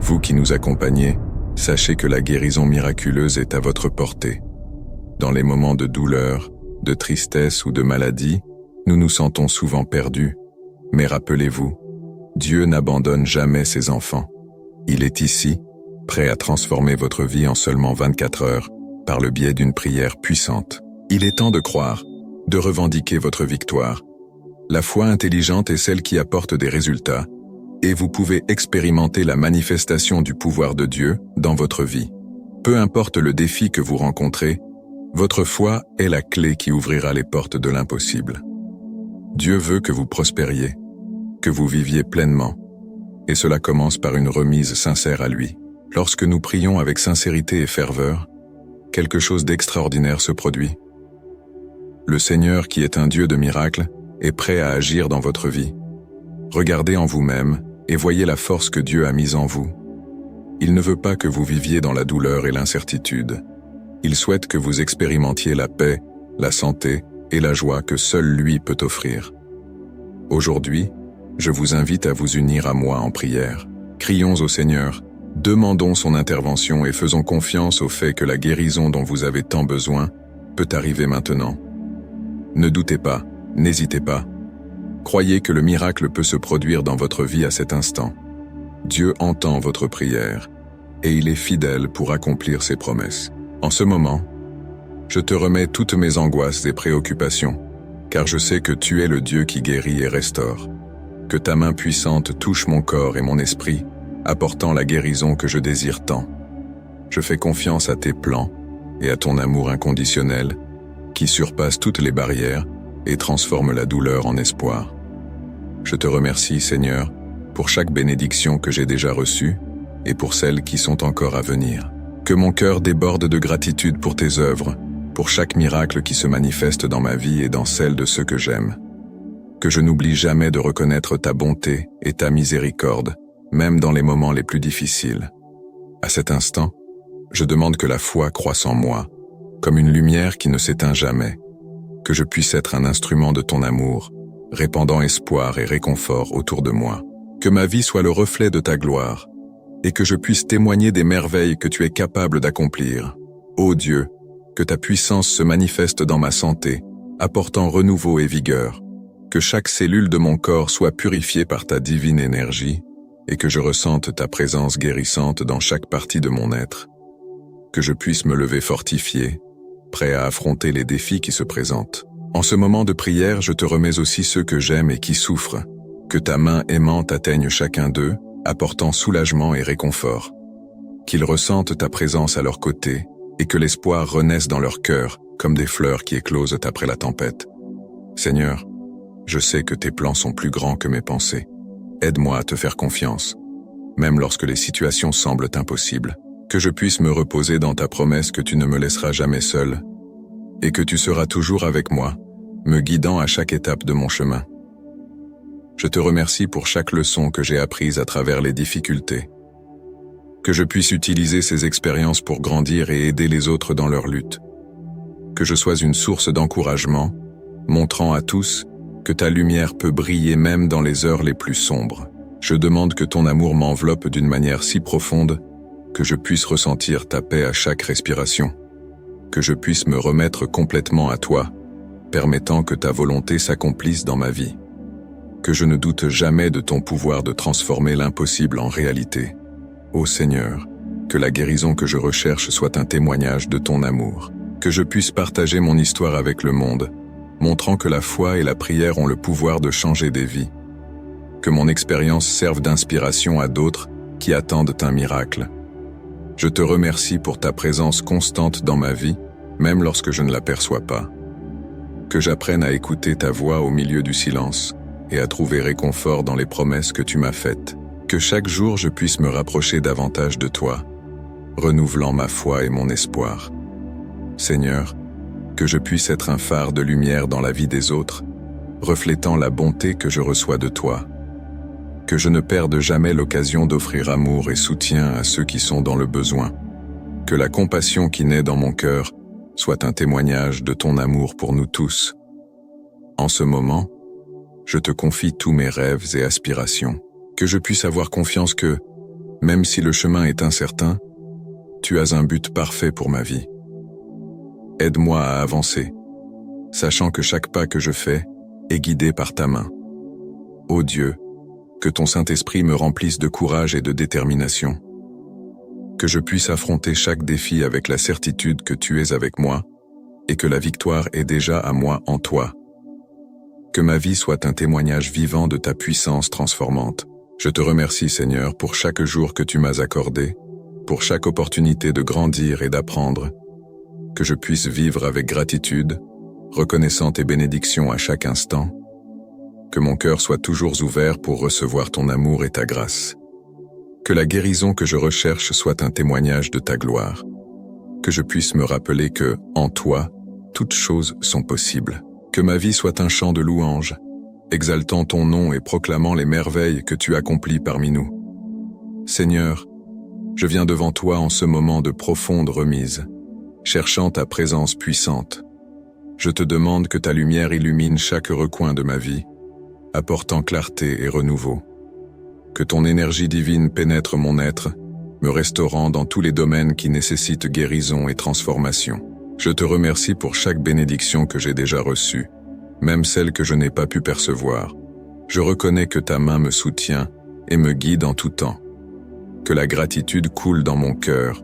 Vous qui nous accompagnez, sachez que la guérison miraculeuse est à votre portée. Dans les moments de douleur, de tristesse ou de maladie, nous nous sentons souvent perdus. Mais rappelez-vous, Dieu n'abandonne jamais ses enfants. Il est ici, prêt à transformer votre vie en seulement 24 heures, par le biais d'une prière puissante. Il est temps de croire, de revendiquer votre victoire. La foi intelligente est celle qui apporte des résultats, et vous pouvez expérimenter la manifestation du pouvoir de Dieu dans votre vie. Peu importe le défi que vous rencontrez, votre foi est la clé qui ouvrira les portes de l'impossible. Dieu veut que vous prospériez, que vous viviez pleinement, et cela commence par une remise sincère à lui. Lorsque nous prions avec sincérité et ferveur, quelque chose d'extraordinaire se produit. Le Seigneur, qui est un Dieu de miracles, est prêt à agir dans votre vie. Regardez en vous-même et voyez la force que Dieu a mise en vous. Il ne veut pas que vous viviez dans la douleur et l'incertitude. Il souhaite que vous expérimentiez la paix, la santé et la joie que seul lui peut offrir. Aujourd'hui, je vous invite à vous unir à moi en prière. Crions au Seigneur, demandons son intervention et faisons confiance au fait que la guérison dont vous avez tant besoin peut arriver maintenant. Ne doutez pas, n'hésitez pas. Croyez que le miracle peut se produire dans votre vie à cet instant. Dieu entend votre prière et il est fidèle pour accomplir ses promesses. En ce moment, je te remets toutes mes angoisses et préoccupations, car je sais que tu es le Dieu qui guérit et restaure. Que ta main puissante touche mon corps et mon esprit, apportant la guérison que je désire tant. Je fais confiance à tes plans et à ton amour inconditionnel, qui surpasse toutes les barrières et transforme la douleur en espoir. Je te remercie, Seigneur, pour chaque bénédiction que j'ai déjà reçue et pour celles qui sont encore à venir. Que mon cœur déborde de gratitude pour tes œuvres, pour chaque miracle qui se manifeste dans ma vie et dans celle de ceux que j'aime. Que je n'oublie jamais de reconnaître ta bonté et ta miséricorde, même dans les moments les plus difficiles. À cet instant, je demande que la foi croisse en moi, comme une lumière qui ne s'éteint jamais, que je puisse être un instrument de ton amour, répandant espoir et réconfort autour de moi. Que ma vie soit le reflet de ta gloire, et que je puisse témoigner des merveilles que tu es capable d'accomplir. Ô Dieu, que ta puissance se manifeste dans ma santé, apportant renouveau et vigueur. Que chaque cellule de mon corps soit purifiée par ta divine énergie, et que je ressente ta présence guérissante dans chaque partie de mon être. Que je puisse me lever fortifié, prêt à affronter les défis qui se présentent. En ce moment de prière, je te remets aussi ceux que j'aime et qui souffrent. Que ta main aimante atteigne chacun d'eux, apportant soulagement et réconfort. Qu'ils ressentent ta présence à leur côté, et que l'espoir renaisse dans leur cœur, comme des fleurs qui éclosent après la tempête. Seigneur, je sais que tes plans sont plus grands que mes pensées. Aide-moi à te faire confiance, même lorsque les situations semblent impossibles. Que je puisse me reposer dans ta promesse que tu ne me laisseras jamais seul, et que tu seras toujours avec moi, me guidant à chaque étape de mon chemin. Je te remercie pour chaque leçon que j'ai apprise à travers les difficultés. Que je puisse utiliser ces expériences pour grandir et aider les autres dans leur lutte. Que je sois une source d'encouragement, montrant à tous que ta lumière peut briller même dans les heures les plus sombres. Je demande que ton amour m'enveloppe d'une manière si profonde que je puisse ressentir ta paix à chaque respiration. Que je puisse me remettre complètement à toi, permettant que ta volonté s'accomplisse dans ma vie. Que je ne doute jamais de ton pouvoir de transformer l'impossible en réalité. Ô Seigneur, que la guérison que je recherche soit un témoignage de ton amour. Que je puisse partager mon histoire avec le monde, montrant que la foi et la prière ont le pouvoir de changer des vies. Que mon expérience serve d'inspiration à d'autres qui attendent un miracle. Je te remercie pour ta présence constante dans ma vie, même lorsque je ne l'aperçois pas. Que j'apprenne à écouter ta voix au milieu du silence et à trouver réconfort dans les promesses que tu m'as faites. Que chaque jour je puisse me rapprocher davantage de toi, renouvelant ma foi et mon espoir. Seigneur, que je puisse être un phare de lumière dans la vie des autres, reflétant la bonté que je reçois de toi. Que je ne perde jamais l'occasion d'offrir amour et soutien à ceux qui sont dans le besoin. Que la compassion qui naît dans mon cœur soit un témoignage de ton amour pour nous tous. En ce moment, je te confie tous mes rêves et aspirations. Que je puisse avoir confiance que, Même si le chemin est incertain, tu as un but parfait pour ma vie. Aide-moi à avancer, sachant que chaque pas que je fais est guidé par ta main. Ô Dieu, que ton Saint-Esprit me remplisse de courage et de détermination. Que je puisse affronter chaque défi avec la certitude que tu es avec moi et que la victoire est déjà à moi en toi. Que ma vie soit un témoignage vivant de ta puissance transformante. Je te remercie, Seigneur, pour chaque jour que tu m'as accordé, pour chaque opportunité de grandir et d'apprendre. Que je puisse vivre avec gratitude, reconnaissant tes bénédictions à chaque instant. Que mon cœur soit toujours ouvert pour recevoir ton amour et ta grâce. Que la guérison que je recherche soit un témoignage de ta gloire. Que je puisse me rappeler que, en toi, toutes choses sont possibles. Que ma vie soit un chant de louange, exaltant ton nom et proclamant les merveilles que tu accomplis parmi nous. Seigneur, je viens devant toi en ce moment de profonde remise, cherchant ta présence puissante. Je te demande que ta lumière illumine chaque recoin de ma vie, apportant clarté et renouveau. Que ton énergie divine pénètre mon être, me restaurant dans tous les domaines qui nécessitent guérison et transformation. Je te remercie pour chaque bénédiction que j'ai déjà reçue, même celle que je n'ai pas pu percevoir. Je reconnais que ta main me soutient et me guide en tout temps. Que la gratitude coule dans mon cœur,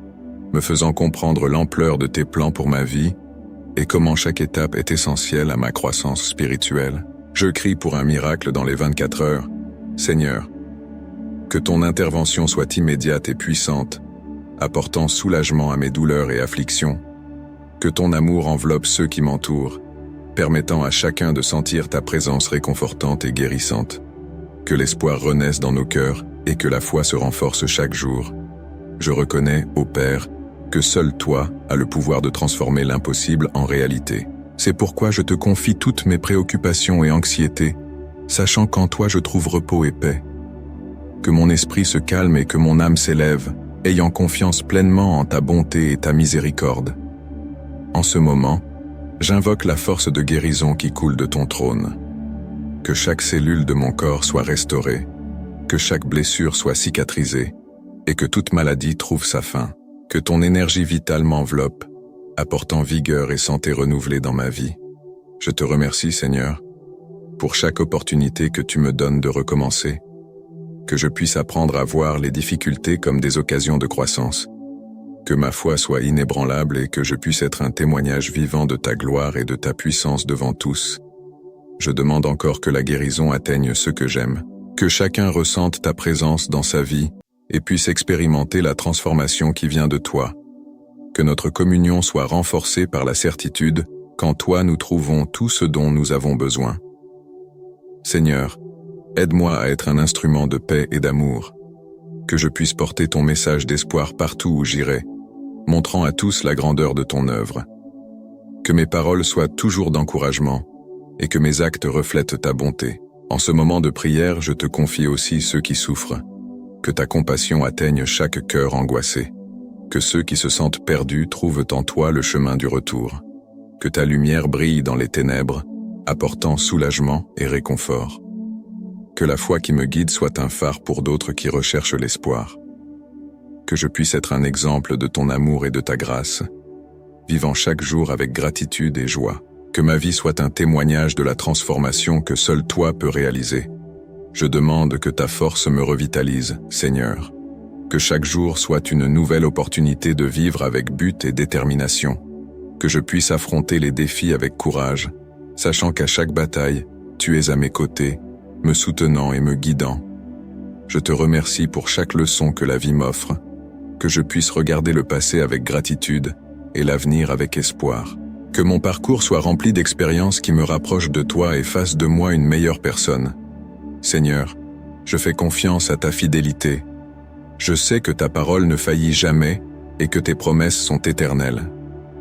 me faisant comprendre l'ampleur de tes plans pour ma vie et comment chaque étape est essentielle à ma croissance spirituelle. Je crie pour un miracle dans les 24 heures. Seigneur, que ton intervention soit immédiate et puissante, apportant soulagement à mes douleurs et afflictions. Que ton amour enveloppe ceux qui m'entourent, permettant à chacun de sentir ta présence réconfortante et guérissante. Que l'espoir renaisse dans nos cœurs et que la foi se renforce chaque jour. Je reconnais, ô Père, que seul toi as le pouvoir de transformer l'impossible en réalité. C'est pourquoi je te confie toutes mes préoccupations et anxiétés, sachant qu'en toi je trouve repos et paix. Que mon esprit se calme et que mon âme s'élève, ayant confiance pleinement en ta bonté et ta miséricorde. En ce moment, j'invoque la force de guérison qui coule de ton trône. Que chaque cellule de mon corps soit restaurée, que chaque blessure soit cicatrisée, et que toute maladie trouve sa fin. Que ton énergie vitale m'enveloppe, apportant vigueur et santé renouvelée dans ma vie. Je te remercie, Seigneur, pour chaque opportunité que tu me donnes de recommencer, que je puisse apprendre à voir les difficultés comme des occasions de croissance, que ma foi soit inébranlable et que je puisse être un témoignage vivant de ta gloire et de ta puissance devant tous. Je demande encore que la guérison atteigne ceux que j'aime, que chacun ressente ta présence dans sa vie et puisse expérimenter la transformation qui vient de toi. Que notre communion soit renforcée par la certitude qu'en toi nous trouvons tout ce dont nous avons besoin. Seigneur, aide-moi à être un instrument de paix et d'amour, que je puisse porter ton message d'espoir partout où j'irai, montrant à tous la grandeur de ton œuvre. Que mes paroles soient toujours d'encouragement et que mes actes reflètent ta bonté. En ce moment de prière, je te confie aussi ceux qui souffrent. Que ta compassion atteigne chaque cœur angoissé. Que ceux qui se sentent perdus trouvent en toi le chemin du retour. Que ta lumière brille dans les ténèbres, apportant soulagement et réconfort. Que la foi qui me guide soit un phare pour d'autres qui recherchent l'espoir. Que je puisse être un exemple de ton amour et de ta grâce, vivant chaque jour avec gratitude et joie. Que ma vie soit un témoignage de la transformation que seul toi peux réaliser. Je demande que ta force me revitalise, Seigneur. Que chaque jour soit une nouvelle opportunité de vivre avec but et détermination. Que je puisse affronter les défis avec courage, sachant qu'à chaque bataille, tu es à mes côtés, me soutenant et me guidant. Je te remercie pour chaque leçon que la vie m'offre, que je puisse regarder le passé avec gratitude et l'avenir avec espoir. Que mon parcours soit rempli d'expériences qui me rapprochent de toi et fassent de moi une meilleure personne. Seigneur, je fais confiance à ta fidélité. Je sais que ta parole ne faillit jamais et que tes promesses sont éternelles.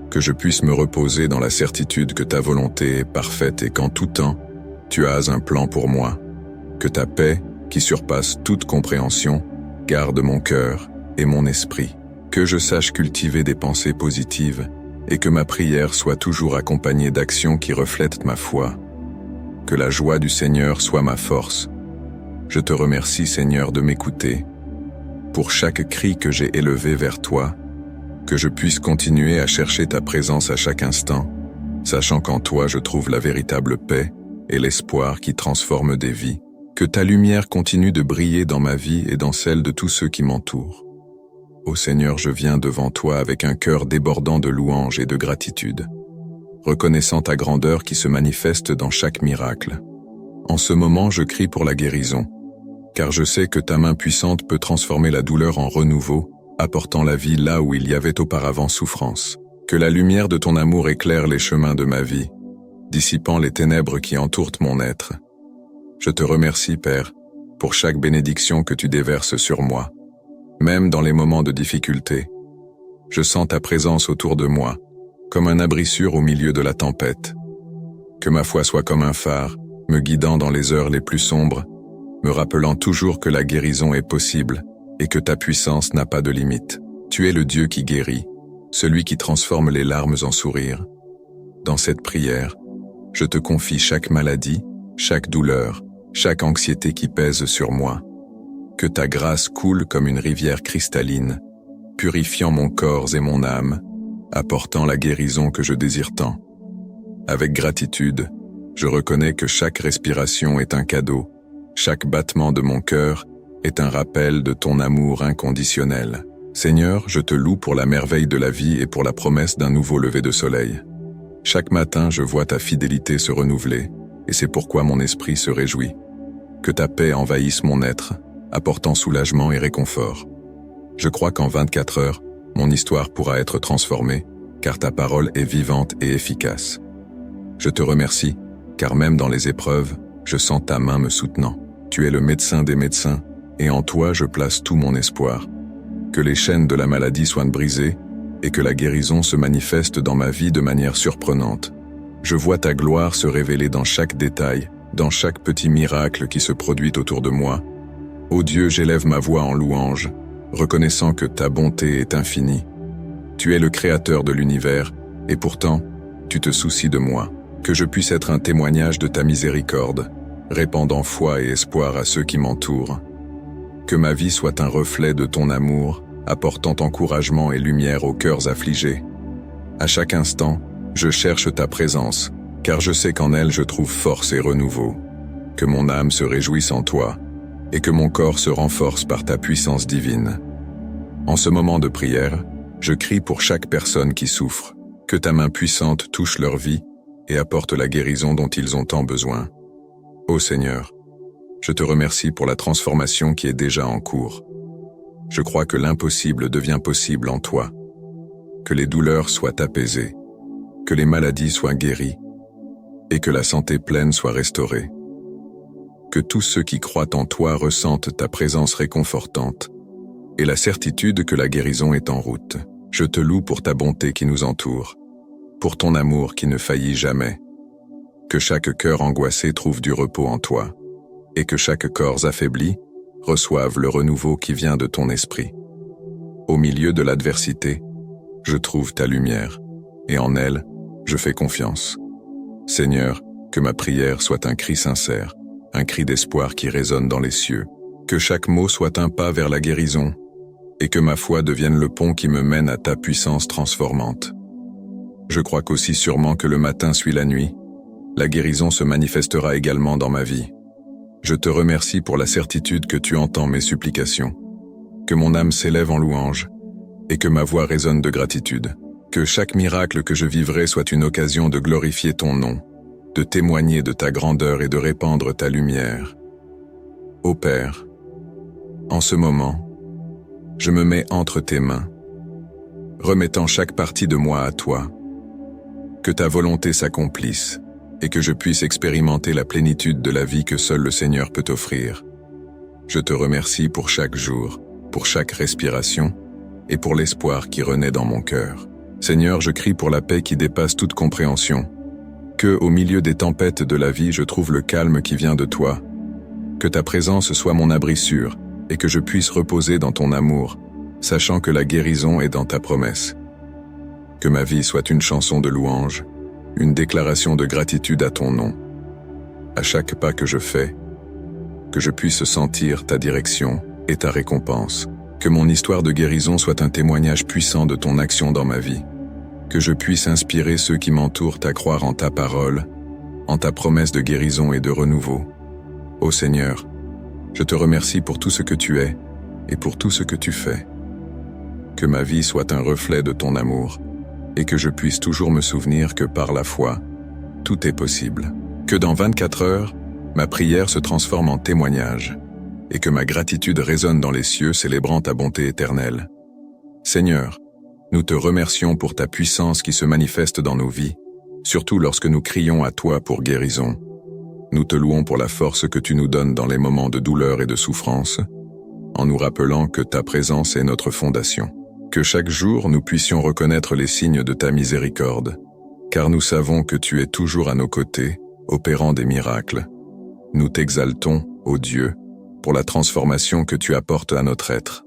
Que je puisse me reposer dans la certitude que ta volonté est parfaite et qu'en tout temps, tu as un plan pour moi. Que ta paix, qui surpasse toute compréhension, garde mon cœur et mon esprit. Que je sache cultiver des pensées positives et que ma prière soit toujours accompagnée d'actions qui reflètent ma foi. Que la joie du Seigneur soit ma force. Je te remercie, Seigneur, de m'écouter. pour chaque cri que j'ai élevé vers toi, que je puisse continuer à chercher ta présence à chaque instant, sachant qu'en toi je trouve la véritable paix et l'espoir qui transforme des vies, que ta lumière continue de briller dans ma vie et dans celle de tous ceux qui m'entourent. Ô Seigneur, je viens devant toi avec un cœur débordant de louange et de gratitude, reconnaissant ta grandeur qui se manifeste dans chaque miracle. En ce moment, je crie pour la guérison, car je sais que ta main puissante peut transformer la douleur en renouveau, apportant la vie là où il y avait auparavant souffrance. Que la lumière de ton amour éclaire les chemins de ma vie, dissipant les ténèbres qui entourent mon être. Je te remercie, Père, pour chaque bénédiction que tu déverses sur moi. Même dans les moments de difficulté, je sens ta présence autour de moi, comme un abri sûr au milieu de la tempête. Que ma foi soit comme un phare, me guidant dans les heures les plus sombres, me rappelant toujours que la guérison est possible et que ta puissance n'a pas de limite. Tu es le Dieu qui guérit, celui qui transforme les larmes en sourires. Dans cette prière, je te confie chaque maladie, chaque douleur, chaque anxiété qui pèse sur moi. Que ta grâce coule comme une rivière cristalline, purifiant mon corps et mon âme, apportant la guérison que je désire tant. Avec gratitude, je reconnais que chaque respiration est un cadeau, chaque battement de mon cœur est un rappel de ton amour inconditionnel. Seigneur, je te loue pour la merveille de la vie et pour la promesse d'un nouveau lever de soleil. Chaque matin, je vois ta fidélité se renouveler, et c'est pourquoi mon esprit se réjouit. Que ta paix envahisse mon être, apportant soulagement et réconfort. Je crois qu'en 24 heures, mon histoire pourra être transformée, car ta parole est vivante et efficace. Je te remercie, car même dans les épreuves, je sens ta main me soutenant. Tu es le médecin des médecins, et en toi je place tout mon espoir. Que les chaînes de la maladie soient brisées, et que la guérison se manifeste dans ma vie de manière surprenante. Je vois ta gloire se révéler dans chaque détail, dans chaque petit miracle qui se produit autour de moi. Ô Dieu, j'élève ma voix en louange, reconnaissant que ta bonté est infinie. Tu es le créateur de l'univers, et pourtant, tu te soucies de moi. Que je puisse être un témoignage de ta miséricorde, répandant foi et espoir à ceux qui m'entourent. Que ma vie soit un reflet de ton amour, apportant encouragement et lumière aux cœurs affligés. À chaque instant, je cherche ta présence, car je sais qu'en elle je trouve force et renouveau. Que mon âme se réjouisse en toi, et que mon corps se renforce par ta puissance divine. En ce moment de prière, je crie pour chaque personne qui souffre, que ta main puissante touche leur vie et apporte la guérison dont ils ont tant besoin. Ô Seigneur, je te remercie pour la transformation qui est déjà en cours. Je crois que l'impossible devient possible en toi, que les douleurs soient apaisées, que les maladies soient guéries, et que la santé pleine soit restaurée. Que tous ceux qui croient en toi ressentent ta présence réconfortante, et la certitude que la guérison est en route. Je te loue pour ta bonté qui nous entoure, pour ton amour qui ne faillit jamais. Que chaque cœur angoissé trouve du repos en toi, et que chaque corps affaibli reçoive le renouveau qui vient de ton esprit. Au milieu de l'adversité, je trouve ta lumière, et en elle, je fais confiance. Seigneur, que ma prière soit un cri sincère, un cri d'espoir qui résonne dans les cieux. Que chaque mot soit un pas vers la guérison, et que ma foi devienne le pont qui me mène à ta puissance transformante. Je crois qu'aussi sûrement que le matin suit la nuit, la guérison se manifestera également dans ma vie. Je te remercie pour la certitude que tu entends mes supplications, que mon âme s'élève en louange, et que ma voix résonne de gratitude. Que chaque miracle que je vivrai soit une occasion de glorifier ton nom, de témoigner de ta grandeur et de répandre ta lumière. Ô Père, en ce moment, je me mets entre tes mains, remettant chaque partie de moi à toi. Que ta volonté s'accomplisse et que je puisse expérimenter la plénitude de la vie que seul le Seigneur peut offrir. Je te remercie pour chaque jour, pour chaque respiration et pour l'espoir qui renaît dans mon cœur. Seigneur, je crie pour la paix qui dépasse toute compréhension. Que, au milieu des tempêtes de la vie, je trouve le calme qui vient de toi. Que ta présence soit mon abri sûr et que je puisse reposer dans ton amour, sachant que la guérison est dans ta promesse. Que ma vie soit une chanson de louange, une déclaration de gratitude à ton nom. À chaque pas que je fais, que je puisse sentir ta direction et ta récompense. Que mon histoire de guérison soit un témoignage puissant de ton action dans ma vie. Que je puisse inspirer ceux qui m'entourent à croire en ta parole, en ta promesse de guérison et de renouveau. Ô Seigneur, je te remercie pour tout ce que tu es et pour tout ce que tu fais. Que ma vie soit un reflet de ton amour et que je puisse toujours me souvenir que par la foi, tout est possible. Que dans 24 heures, ma prière se transforme en témoignage et que ma gratitude résonne dans les cieux célébrant ta bonté éternelle. Seigneur, nous te remercions pour ta puissance qui se manifeste dans nos vies, surtout lorsque nous crions à toi pour guérison. Nous te louons pour la force que tu nous donnes dans les moments de douleur et de souffrance, en nous rappelant que ta présence est notre fondation. Que chaque jour nous puissions reconnaître les signes de ta miséricorde, car nous savons que tu es toujours à nos côtés, opérant des miracles. Nous t'exaltons, ô Dieu, pour la transformation que tu apportes à notre être.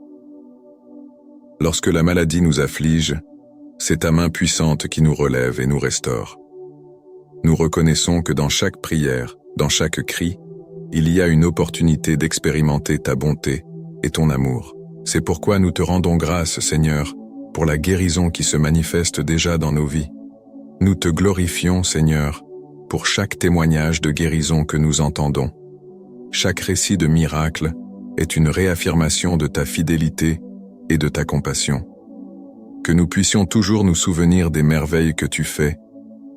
Lorsque la maladie nous afflige, c'est ta main puissante qui nous relève et nous restaure. Nous reconnaissons que dans chaque prière, dans chaque cri, il y a une opportunité d'expérimenter ta bonté et ton amour. C'est pourquoi nous te rendons grâce, Seigneur, pour la guérison qui se manifeste déjà dans nos vies. Nous te glorifions, Seigneur, pour chaque témoignage de guérison que nous entendons. Chaque récit de miracle est une réaffirmation de ta fidélité et de ta compassion. Que nous puissions toujours nous souvenir des merveilles que tu fais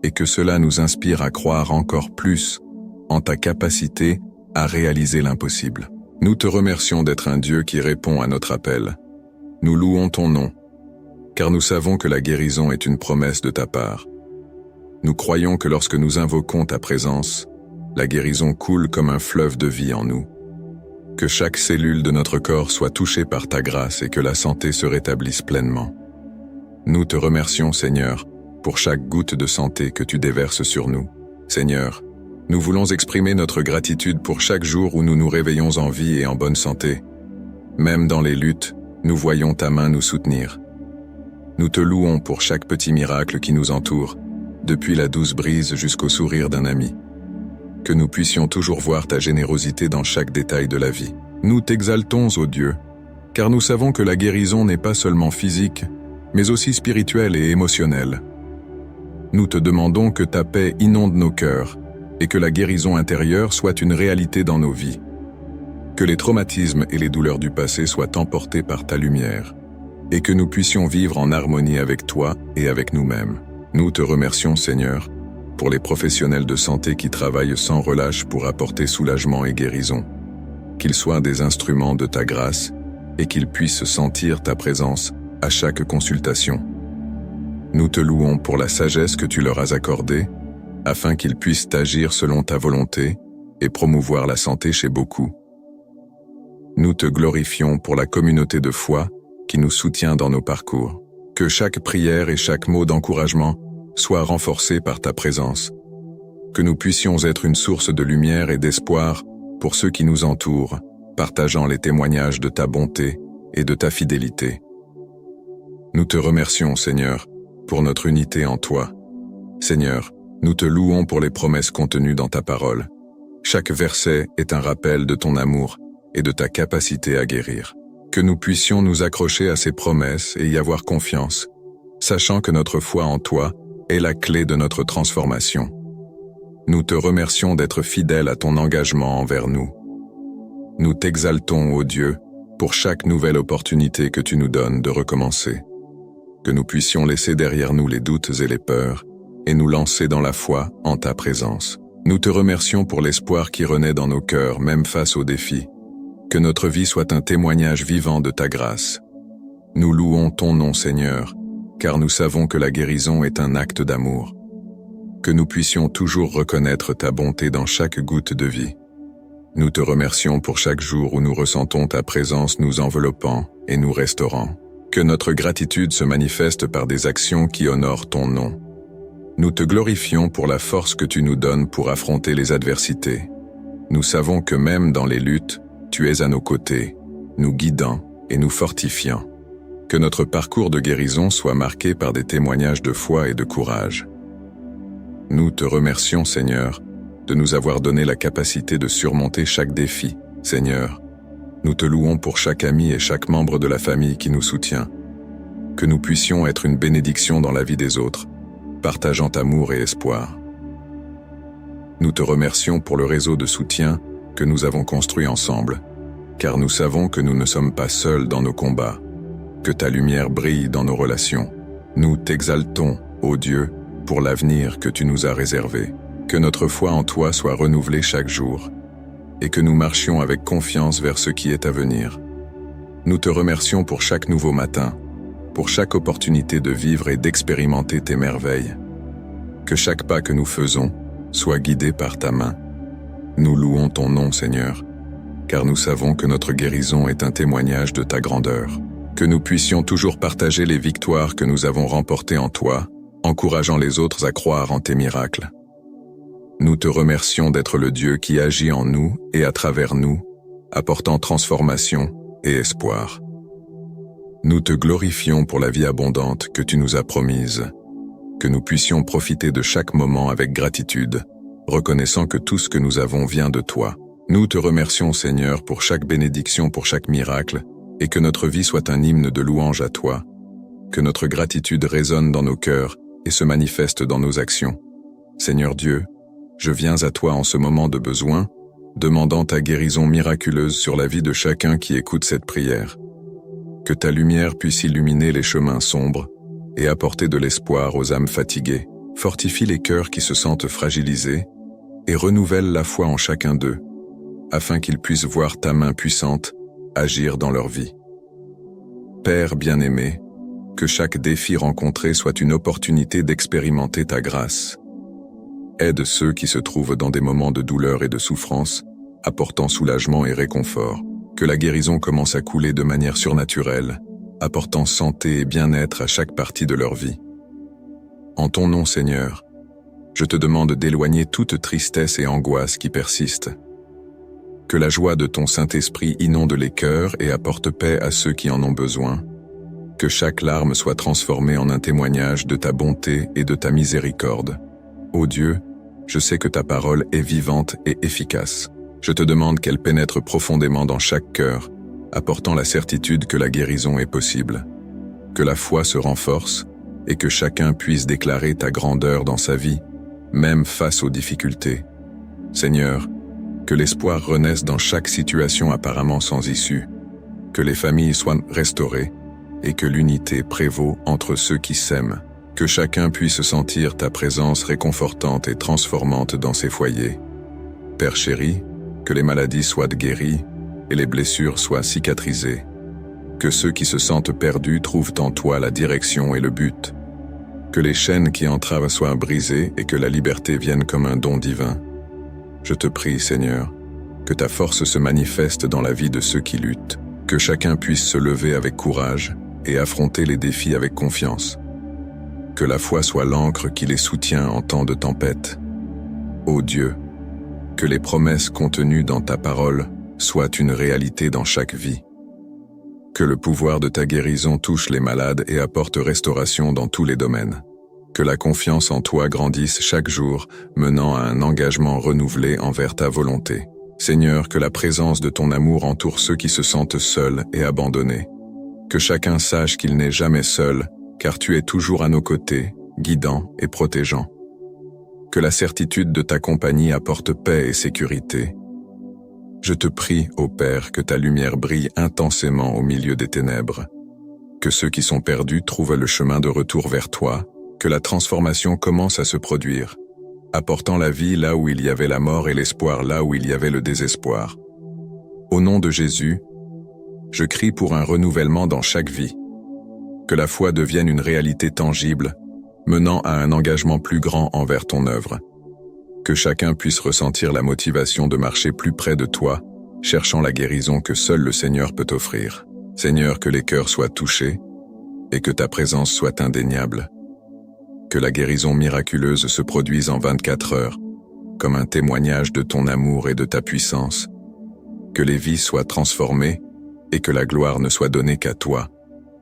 et que cela nous inspire à croire encore plus en ta capacité à réaliser l'impossible. Nous te remercions d'être un Dieu qui répond à notre appel. Nous louons ton nom, car nous savons que la guérison est une promesse de ta part. Nous croyons que lorsque nous invoquons ta présence, la guérison coule comme un fleuve de vie en nous. Que chaque cellule de notre corps soit touchée par ta grâce et que la santé se rétablisse pleinement. Nous te remercions, Seigneur, pour chaque goutte de santé que tu déverses sur nous. Seigneur, nous voulons exprimer notre gratitude pour chaque jour où nous nous réveillons en vie et en bonne santé. Même dans les luttes, nous voyons ta main nous soutenir. Nous te louons pour chaque petit miracle qui nous entoure, depuis la douce brise jusqu'au sourire d'un ami. Que nous puissions toujours voir ta générosité dans chaque détail de la vie. Nous t'exaltons, ô Dieu, car nous savons que la guérison n'est pas seulement physique, mais aussi spirituelle et émotionnelle. Nous te demandons que ta paix inonde nos cœurs et que la guérison intérieure soit une réalité dans nos vies. Que les traumatismes et les douleurs du passé soient emportés par ta lumière et que nous puissions vivre en harmonie avec toi et avec nous-mêmes. Nous te remercions, Seigneur, pour les professionnels de santé qui travaillent sans relâche pour apporter soulagement et guérison. Qu'ils soient des instruments de ta grâce et qu'ils puissent sentir ta présence à chaque consultation. Nous te louons pour la sagesse que tu leur as accordée, afin qu'ils puissent agir selon ta volonté et promouvoir la santé chez beaucoup. Nous te glorifions pour la communauté de foi qui nous soutient dans nos parcours. Que chaque prière et chaque mot d'encouragement soient renforcés par ta présence. Que nous puissions être une source de lumière et d'espoir pour ceux qui nous entourent, partageant les témoignages de ta bonté et de ta fidélité. Nous te remercions, Seigneur, pour notre unité en toi. Seigneur, nous te louons pour les promesses contenues dans ta parole. Chaque verset est un rappel de ton amour et de ta capacité à guérir. Que nous puissions nous accrocher à ces promesses et y avoir confiance, sachant que notre foi en toi est la clé de notre transformation. Nous te remercions d'être fidèle à ton engagement envers nous. Nous t'exaltons, ô Dieu, pour chaque nouvelle opportunité que tu nous donnes de recommencer. Que nous puissions laisser derrière nous les doutes et les peurs et nous lancer dans la foi en ta présence. Nous te remercions pour l'espoir qui renaît dans nos cœurs, même face aux défis. Que notre vie soit un témoignage vivant de ta grâce. Nous louons ton nom, Seigneur, car nous savons que la guérison est un acte d'amour. Que nous puissions toujours reconnaître ta bonté dans chaque goutte de vie. Nous te remercions pour chaque jour où nous ressentons ta présence nous enveloppant et nous restaurant. Que notre gratitude se manifeste par des actions qui honorent ton nom. Nous te glorifions pour la force que tu nous donnes pour affronter les adversités. Nous savons que même dans les luttes, tu es à nos côtés, nous guidant et nous fortifiant. Que notre parcours de guérison soit marqué par des témoignages de foi et de courage. Nous te remercions, Seigneur, de nous avoir donné la capacité de surmonter chaque défi. Seigneur, Nous te louons pour chaque ami et chaque membre de la famille qui nous soutient. Que nous puissions être une bénédiction dans la vie des autres, partageant amour et espoir. Nous te remercions pour le réseau de soutien que nous avons construit ensemble, car nous savons que nous ne sommes pas seuls dans nos combats, que ta lumière brille dans nos relations. Nous t'exaltons, ô Dieu, pour l'avenir que tu nous as réservé. Que notre foi en toi soit renouvelée chaque jour, et que nous marchions avec confiance vers ce qui est à venir. Nous te remercions pour chaque nouveau matin, pour chaque opportunité de vivre et d'expérimenter tes merveilles. Que chaque pas que nous faisons soit guidé par ta main. Nous louons ton nom, Seigneur, car nous savons que notre guérison est un témoignage de ta grandeur. Que nous puissions toujours partager les victoires que nous avons remportées en toi, encourageant les autres à croire en tes miracles. Nous te remercions d'être le Dieu qui agit en nous et à travers nous, apportant transformation et espoir. Nous te glorifions pour la vie abondante que tu nous as promise, que nous puissions profiter de chaque moment avec gratitude, reconnaissant que tout ce que nous avons vient de toi. Nous te remercions, Seigneur, pour chaque bénédiction, pour chaque miracle, et que notre vie soit un hymne de louange à toi, que notre gratitude résonne dans nos cœurs et se manifeste dans nos actions. Seigneur Dieu, je viens à toi en ce moment de besoin, demandant ta guérison miraculeuse sur la vie de chacun qui écoute cette prière. Que ta lumière puisse illuminer les chemins sombres et apporter de l'espoir aux âmes fatiguées, fortifie les cœurs qui se sentent fragilisés et renouvelle la foi en chacun d'eux, afin qu'ils puissent voir ta main puissante agir dans leur vie. Père bien-aimé, que chaque défi rencontré soit une opportunité d'expérimenter ta grâce. Aide ceux qui se trouvent dans des moments de douleur et de souffrance, apportant soulagement et réconfort. Que la guérison commence à couler de manière surnaturelle, apportant santé et bien-être à chaque partie de leur vie. En ton nom, Seigneur, je te demande d'éloigner toute tristesse et angoisse qui persistent. Que la joie de ton Saint-Esprit inonde les cœurs et apporte paix à ceux qui en ont besoin. Que chaque larme soit transformée en un témoignage de ta bonté et de ta miséricorde. Ô Dieu, je sais que ta parole est vivante et efficace. Je te demande qu'elle pénètre profondément dans chaque cœur, apportant la certitude que la guérison est possible. Que la foi se renforce et que chacun puisse déclarer ta grandeur dans sa vie, même face aux difficultés. Seigneur, que l'espoir renaisse dans chaque situation apparemment sans issue, que les familles soient restaurées et que l'unité prévaut entre ceux qui s'aiment. Que chacun puisse sentir ta présence réconfortante et transformante dans ses foyers. Père chéri, que les maladies soient guéries et les blessures soient cicatrisées. Que ceux qui se sentent perdus trouvent en toi la direction et le but. Que les chaînes qui entravent soient brisées et que la liberté vienne comme un don divin. Je te prie, Seigneur, que ta force se manifeste dans la vie de ceux qui luttent. Que chacun puisse se lever avec courage et affronter les défis avec confiance. Que la foi soit l'encre qui les soutient en temps de tempête. Ô Dieu, que les promesses contenues dans ta parole soient une réalité dans chaque vie. Que le pouvoir de ta guérison touche les malades et apporte restauration dans tous les domaines. Que la confiance en toi grandisse chaque jour, menant à un engagement renouvelé envers ta volonté. Seigneur, que la présence de ton amour entoure ceux qui se sentent seuls et abandonnés. Que chacun sache qu'il n'est jamais seul, car tu es toujours à nos côtés, guidant et protégeant. Que la certitude de ta compagnie apporte paix et sécurité. Je te prie, ô Père, que ta lumière brille intensément au milieu des ténèbres. Que ceux qui sont perdus trouvent le chemin de retour vers toi, que la transformation commence à se produire, apportant la vie là où il y avait la mort et l'espoir là où il y avait le désespoir. Au nom de Jésus, je crie pour un renouvellement dans chaque vie. Que la foi devienne une réalité tangible, menant à un engagement plus grand envers ton œuvre. Que chacun puisse ressentir la motivation de marcher plus près de toi, cherchant la guérison que seul le Seigneur peut offrir. Seigneur, que les cœurs soient touchés et que ta présence soit indéniable. Que la guérison miraculeuse se produise en 24 heures, comme un témoignage de ton amour et de ta puissance. Que les vies soient transformées et que la gloire ne soit donnée qu'à toi.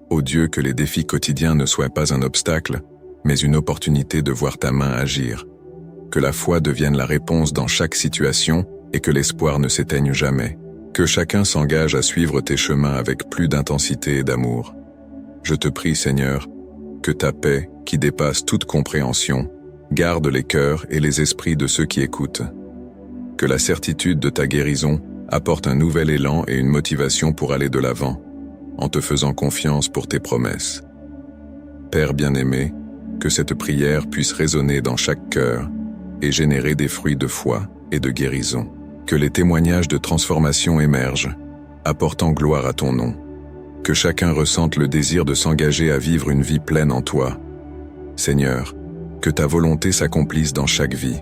Ô Dieu, que les défis quotidiens ne soient pas un obstacle, mais une opportunité de voir ta main agir. Que la foi devienne la réponse dans chaque situation et que l'espoir ne s'éteigne jamais. Que chacun s'engage à suivre tes chemins avec plus d'intensité et d'amour. Je te prie, Seigneur, que ta paix, qui dépasse toute compréhension, garde les cœurs et les esprits de ceux qui écoutent. Que la certitude de ta guérison apporte un nouvel élan et une motivation pour aller de l'avant, en te faisant confiance pour tes promesses. Père bien-aimé, que cette prière puisse résonner dans chaque cœur et générer des fruits de foi et de guérison. Que les témoignages de transformation émergent, apportant gloire à ton nom. Que chacun ressente le désir de s'engager à vivre une vie pleine en toi. Seigneur, que ta volonté s'accomplisse dans chaque vie.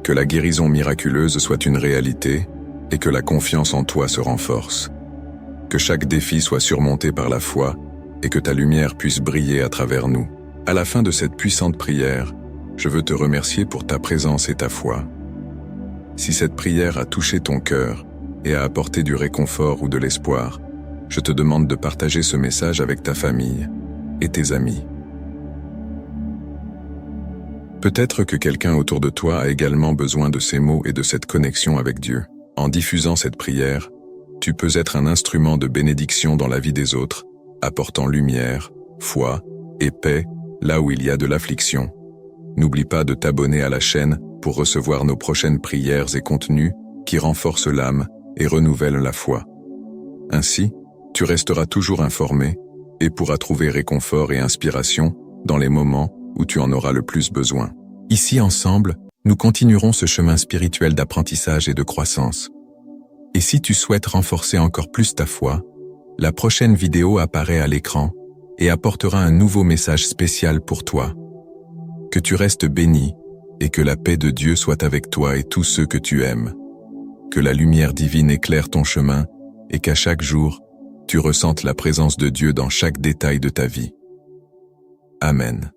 Que la guérison miraculeuse soit une réalité et que la confiance en toi se renforce. Que chaque défi soit surmonté par la foi et que ta lumière puisse briller à travers nous. À la fin de cette puissante prière, je veux te remercier pour ta présence et ta foi. Si cette prière a touché ton cœur et a apporté du réconfort ou de l'espoir, je te demande de partager ce message avec ta famille et tes amis. Peut-être que quelqu'un autour de toi a également besoin de ces mots et de cette connexion avec Dieu. En diffusant cette prière, tu peux être un instrument de bénédiction dans la vie des autres, apportant lumière, foi et paix là où il y a de l'affliction. N'oublie pas de t'abonner à la chaîne pour recevoir nos prochaines prières et contenus qui renforcent l'âme et renouvellent la foi. Ainsi, tu resteras toujours informé et pourras trouver réconfort et inspiration dans les moments où tu en auras le plus besoin. Ici ensemble, nous continuerons ce chemin spirituel d'apprentissage et de croissance. Et si tu souhaites renforcer encore plus ta foi, la prochaine vidéo apparaît à l'écran et apportera un nouveau message spécial pour toi. Que tu restes béni et que la paix de Dieu soit avec toi et tous ceux que tu aimes. Que la lumière divine éclaire ton chemin et qu'à chaque jour, tu ressentes la présence de Dieu dans chaque détail de ta vie. Amen.